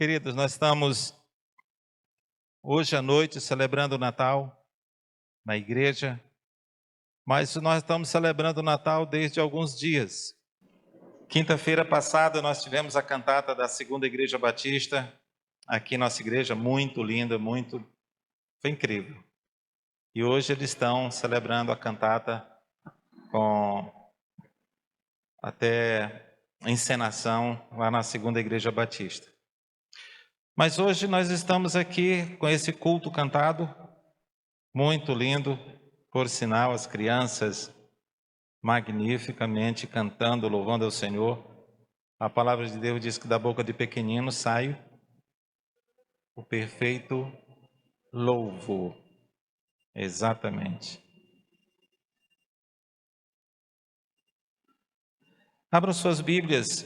Queridos, nós estamos hoje à noite celebrando o Natal na igreja, mas nós estamos celebrando o Natal desde alguns dias. Quinta-feira passada nós tivemos a cantata da Segunda Igreja Batista, aqui nossa igreja, muito linda, foi incrível. E hoje eles estão celebrando a cantata com até encenação lá na Segunda Igreja Batista. Mas hoje nós estamos aqui com esse culto cantado, muito lindo, por sinal, as crianças magnificamente cantando, louvando ao Senhor. A palavra de Deus diz que da boca de pequenino sai o perfeito louvor. Exatamente. Abram suas Bíblias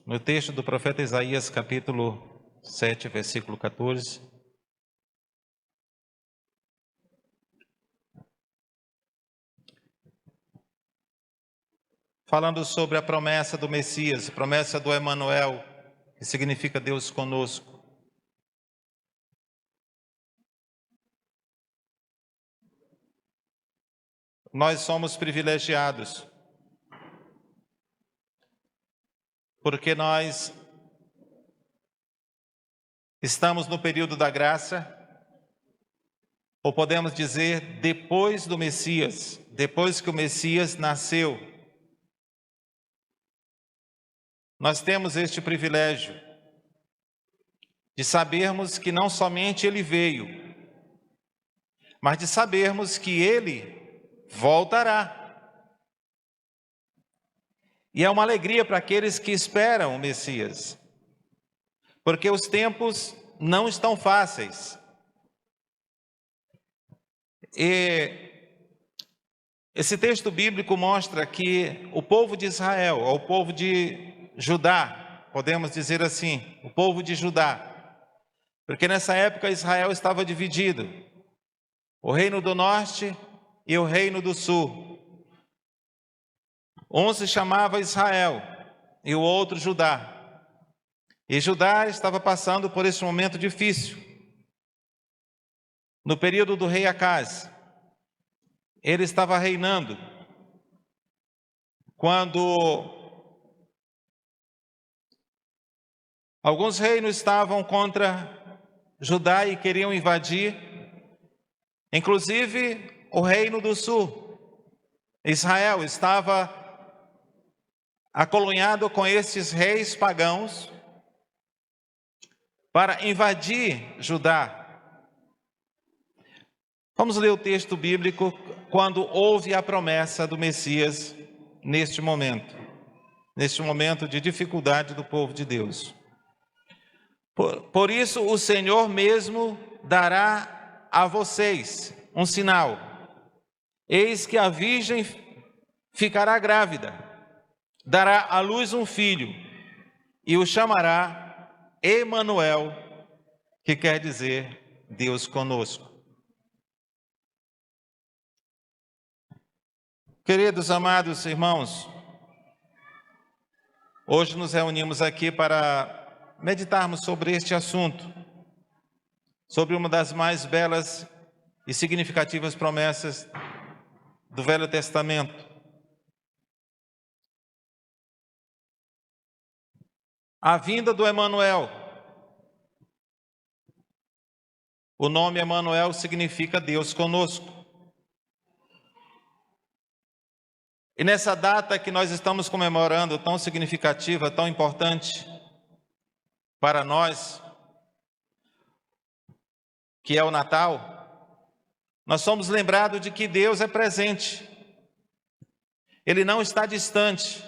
no texto do profeta Isaías, capítulo 7, versículo 14. Falando sobre a promessa do Messias, a promessa do Emanuel, que significa Deus conosco. Nós somos privilegiados, porque nós estamos no período da graça, ou podemos dizer, depois do Messias, depois que o Messias nasceu. Nós temos este privilégio de sabermos que não somente Ele veio, mas de sabermos que Ele voltará. E é uma alegria para aqueles que esperam o Messias, porque os tempos não estão fáceis. E esse texto bíblico mostra que o povo de Israel, o povo de Judá, podemos dizer assim, o povo de Judá, porque nessa época Israel estava dividido, o reino do norte e o reino do sul. Um se chamava Israel e o outro Judá. E Judá estava passando por esse momento difícil. No período do rei Acaz, ele estava reinando quando alguns reinos estavam contra Judá e queriam invadir, inclusive o reino do sul. Israel estava acolunhado com esses reis pagãos para invadir Judá. Vamos ler o texto bíblico quando houve a promessa do Messias neste momento de dificuldade do povo de Deus. Por isso o Senhor mesmo dará a vocês um sinal. Eis que a virgem ficará grávida, dará à luz um filho e o chamará Emanuel, que quer dizer Deus conosco. Queridos, amados irmãos, hoje nos reunimos aqui para meditarmos sobre este assunto, sobre uma das mais belas e significativas promessas do Velho Testamento. A vinda do Emanuel. O nome Emanuel significa Deus conosco. E nessa data que nós estamos comemorando, tão significativa, tão importante para nós, que é o Natal, nós somos lembrados de que Deus é presente. Ele não está distante.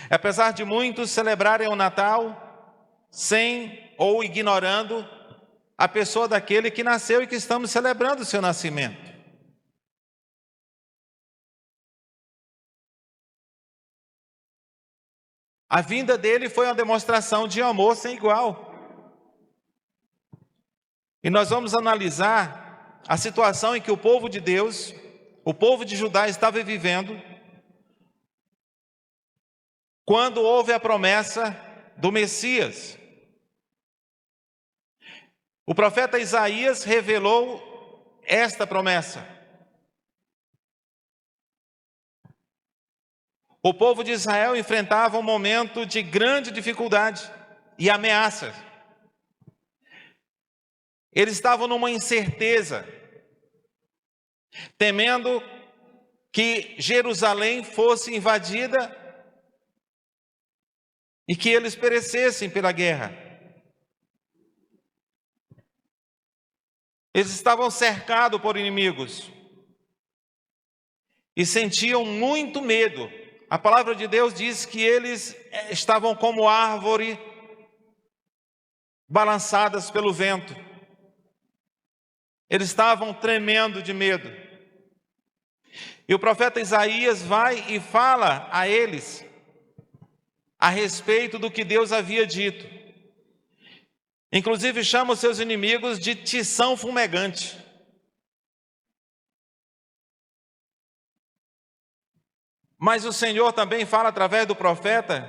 Apesar de muitos celebrarem o Natal sem ou ignorando a pessoa daquele que nasceu e que estamos celebrando o seu nascimento. A vinda dele foi uma demonstração de amor sem igual. E nós vamos analisar a situação em que o povo de Deus, o povo de Judá estava vivendo quando houve a promessa do Messias. O profeta Isaías revelou esta promessa. O povo de Israel enfrentava um momento de grande dificuldade e ameaças. Eles estavam numa incerteza, temendo que Jerusalém fosse invadida e que eles perecessem pela guerra. Eles estavam cercados por inimigos e sentiam muito medo. A palavra de Deus diz que eles estavam como árvore balançadas pelo vento. Eles estavam tremendo de medo. E o profeta Isaías vai e fala a eles a respeito do que Deus havia dito. Inclusive chama os seus inimigos de tição fumegante. Mas o Senhor também fala através do profeta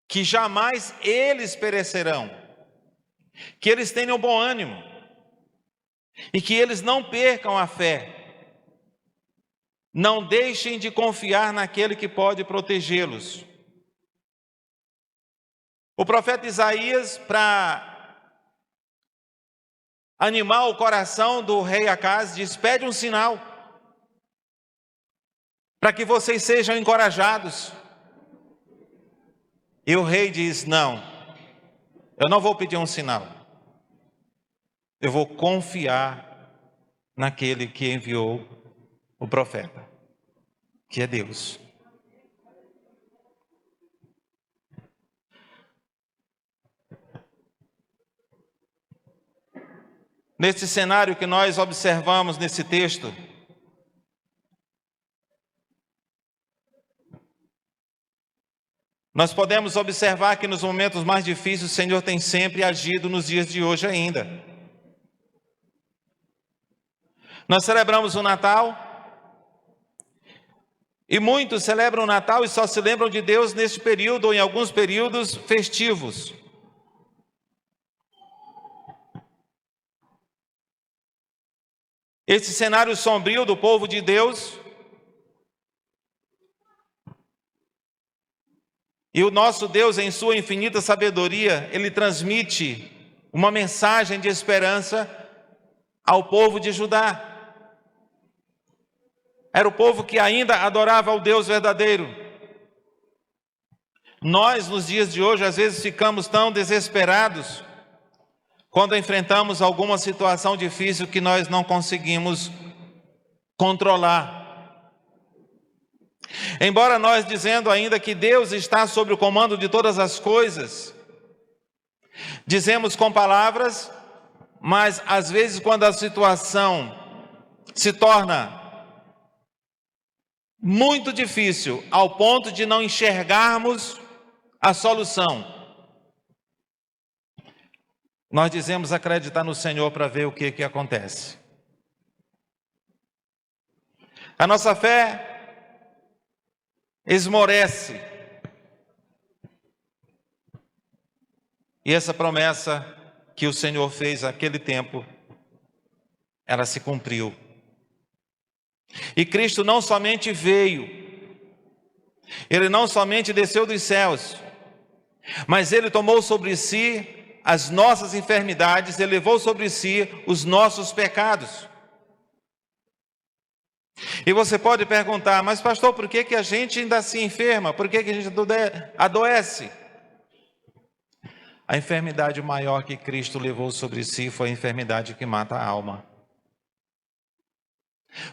que jamais eles perecerão, que eles tenham bom ânimo e que eles não percam a fé. Não deixem de confiar naquele que pode protegê-los. O profeta Isaías, para animar o coração do rei Acaz, diz: pede um sinal, para que vocês sejam encorajados. E o rei diz: não, eu não vou pedir um sinal. Eu vou confiar naquele que enviou o profeta, que é Deus. Nesse cenário que nós observamos nesse texto, nós podemos observar que nos momentos mais difíceis o Senhor tem sempre agido nos dias de hoje ainda. Nós celebramos o Natal e muitos celebram o Natal e só se lembram de Deus neste período ou em alguns períodos festivos. Esse cenário sombrio do povo de Deus e o nosso Deus, em sua infinita sabedoria, Ele transmite uma mensagem de esperança ao povo de Judá. Era o povo que ainda adorava ao Deus verdadeiro. Nós, nos dias de hoje, às vezes ficamos tão desesperados quando enfrentamos alguma situação difícil que nós não conseguimos controlar. Embora nós dizendo ainda que Deus está sob o comando de todas as coisas, dizemos com palavras, mas às vezes quando a situação se torna muito difícil, ao ponto de não enxergarmos a solução, nós dizemos acreditar no Senhor para ver o que acontece. A nossa fé esmorece. E essa promessa que o Senhor fez naquele tempo, ela se cumpriu. E Cristo não somente veio, Ele não somente desceu dos céus, mas Ele tomou sobre si as nossas enfermidades, Ele levou sobre si os nossos pecados. E você pode perguntar: mas pastor, por que a gente ainda se enferma? Por que a gente adoece? A enfermidade maior que Cristo levou sobre si foi a enfermidade que mata a alma.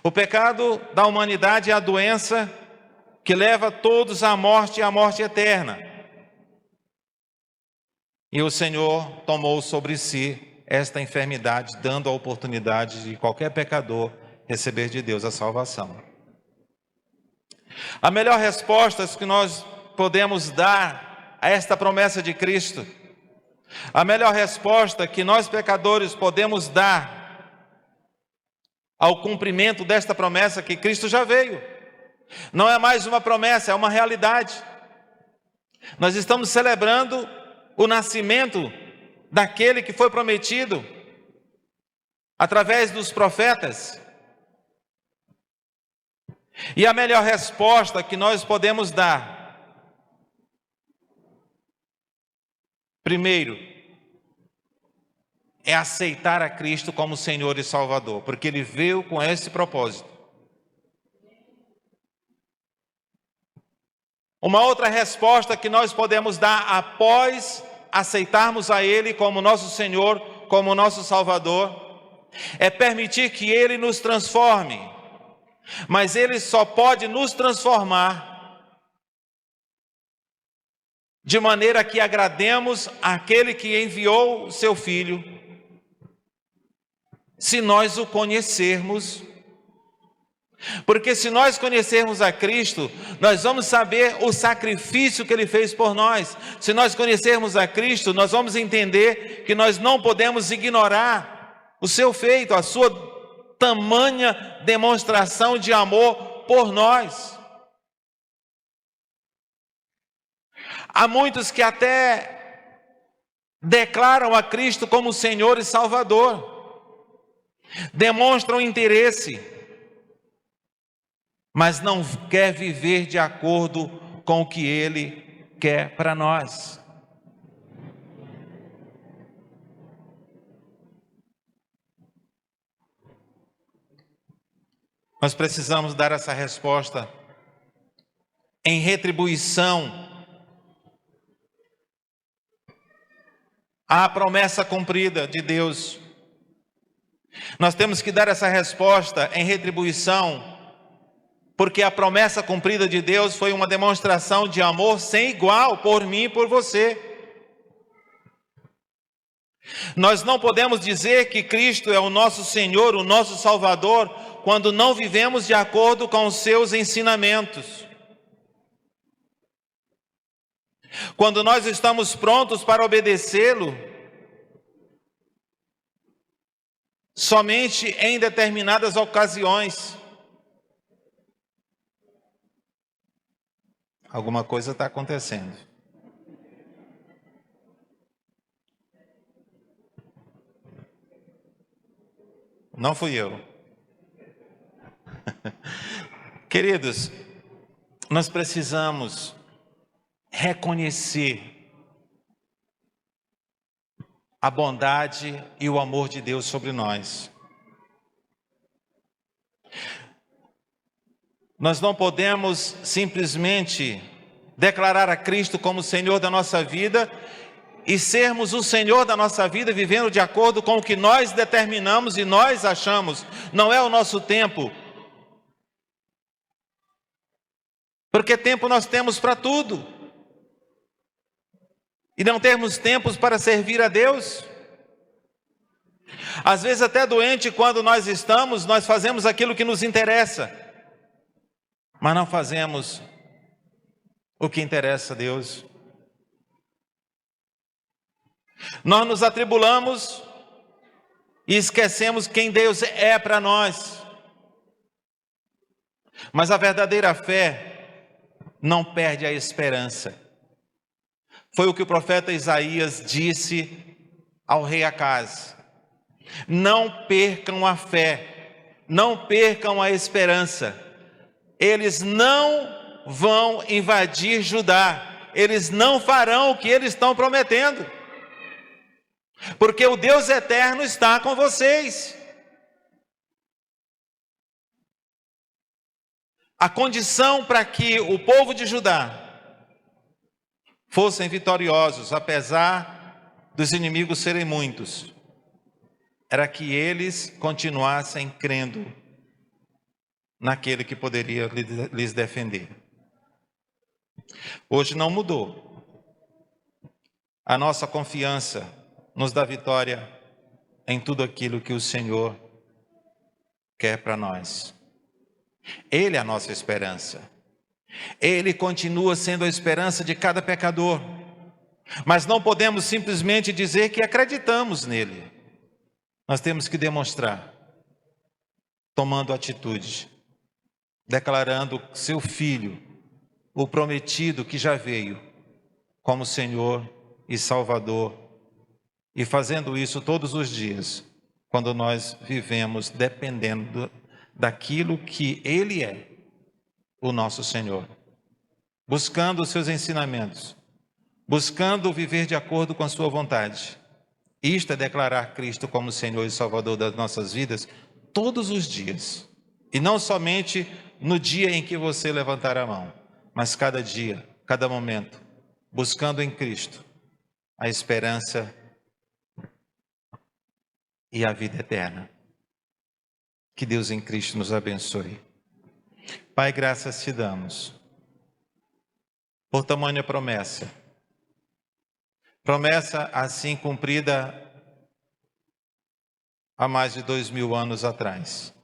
O pecado da humanidade é a doença que leva todos à morte e à morte eterna. E o Senhor tomou sobre si esta enfermidade, dando a oportunidade de qualquer pecador receber de Deus a salvação. A melhor resposta que nós podemos dar a esta promessa de Cristo, a melhor resposta que nós pecadores podemos dar ao cumprimento desta promessa que Cristo já veio, não é mais uma promessa, é uma realidade. Nós estamos celebrando o nascimento daquele que foi prometido através dos profetas. E a melhor resposta que nós podemos dar, primeiro, é aceitar a Cristo como Senhor e Salvador, porque Ele veio com esse propósito. Uma outra resposta que nós podemos dar após aceitarmos a Ele como nosso Senhor, como nosso Salvador, é permitir que Ele nos transforme. Mas Ele só pode nos transformar de maneira que agrademos àquele que enviou o seu Filho, se nós o conhecermos. Porque se nós conhecermos a Cristo, nós vamos saber o sacrifício que Ele fez por nós. Se nós conhecermos a Cristo, nós vamos entender que nós não podemos ignorar o seu feito, a sua tamanha demonstração de amor por nós. Há muitos que até declaram a Cristo como Senhor e Salvador, demonstram interesse, mas não quer viver de acordo com o que Ele quer para nós. Nós precisamos dar essa resposta em retribuição à promessa cumprida de Deus. Nós temos que dar essa resposta em retribuição, porque a promessa cumprida de Deus foi uma demonstração de amor sem igual por mim e por você. Nós não podemos dizer que Cristo é o nosso Senhor, o nosso Salvador, quando não vivemos de acordo com os seus ensinamentos. Quando nós estamos prontos para obedecê-lo, somente em determinadas ocasiões. Alguma coisa está acontecendo. Não fui eu. Queridos, nós precisamos reconhecer a bondade e o amor de Deus sobre nós. Nós não podemos simplesmente declarar a Cristo como Senhor da nossa vida e sermos o Senhor da nossa vida vivendo de acordo com o que nós determinamos e nós achamos. Não é o nosso tempo. Porque tempo nós temos para tudo. E não temos tempos para servir a Deus. Às vezes até doente, quando nós estamos, nós fazemos aquilo que nos interessa, mas não fazemos o que interessa a Deus. Nós nos atribulamos e esquecemos quem Deus é para nós. Mas a verdadeira fé não perde a esperança. Foi o que o profeta Isaías disse ao rei Acaz: não percam a fé, não percam a esperança. Eles não vão invadir Judá, eles não farão o que eles estão prometendo, porque o Deus eterno está com vocês. A condição para que o povo de Judá fossem vitoriosos, apesar dos inimigos serem muitos, era que eles continuassem crendo naquele que poderia lhes defender. Hoje não mudou. A nossa confiança nos dá vitória em tudo aquilo que o Senhor quer para nós. Ele é a nossa esperança. Ele continua sendo a esperança de cada pecador. Mas não podemos simplesmente dizer que acreditamos nele. Nós temos que demonstrar, tomando atitude, declarando seu Filho, o prometido que já veio, como Senhor e Salvador e fazendo isso todos os dias, quando nós vivemos dependendo daquilo que Ele é, o nosso Senhor, buscando os seus ensinamentos, buscando viver de acordo com a sua vontade. Isto é declarar Cristo como Senhor e Salvador das nossas vidas todos os dias, e não somente no dia em que você levantar a mão, mas cada dia, cada momento, buscando em Cristo a esperança e a vida eterna. Que Deus em Cristo nos abençoe. Pai, graças te damos por tamanha promessa. Promessa assim cumprida há mais de 2000 anos atrás.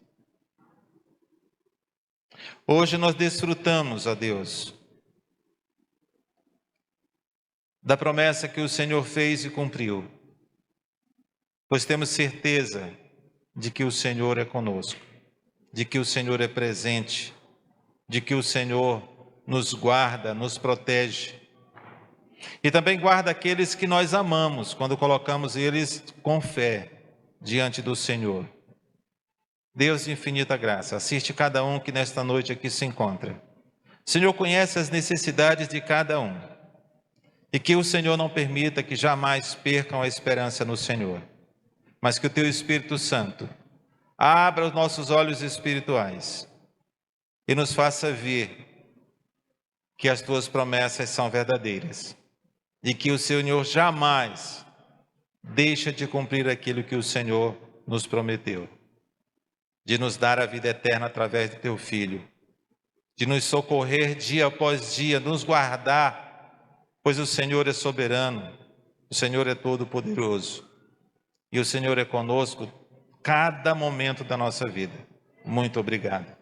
Hoje nós desfrutamos, ó Deus, da promessa que o Senhor fez e cumpriu, pois temos certeza de que o Senhor é conosco, de que o Senhor é presente, de que o Senhor nos guarda, nos protege. E também guarda aqueles que nós amamos, quando colocamos eles com fé diante do Senhor. Deus de infinita graça, assiste cada um que nesta noite aqui se encontra. O Senhor conhece as necessidades de cada um. E que o Senhor não permita que jamais percam a esperança no Senhor. Mas que o Teu Espírito Santo abra os nossos olhos espirituais e nos faça ver que as Tuas promessas são verdadeiras. E que o Senhor jamais deixa de cumprir aquilo que o Senhor nos prometeu. De nos dar a vida eterna através do Teu Filho. De nos socorrer dia após dia, nos guardar, pois o Senhor é soberano, o Senhor é todo-poderoso. E o Senhor é conosco cada momento da nossa vida. Muito obrigado.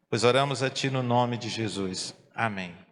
Pois oramos a Ti no nome de Jesus. Amém.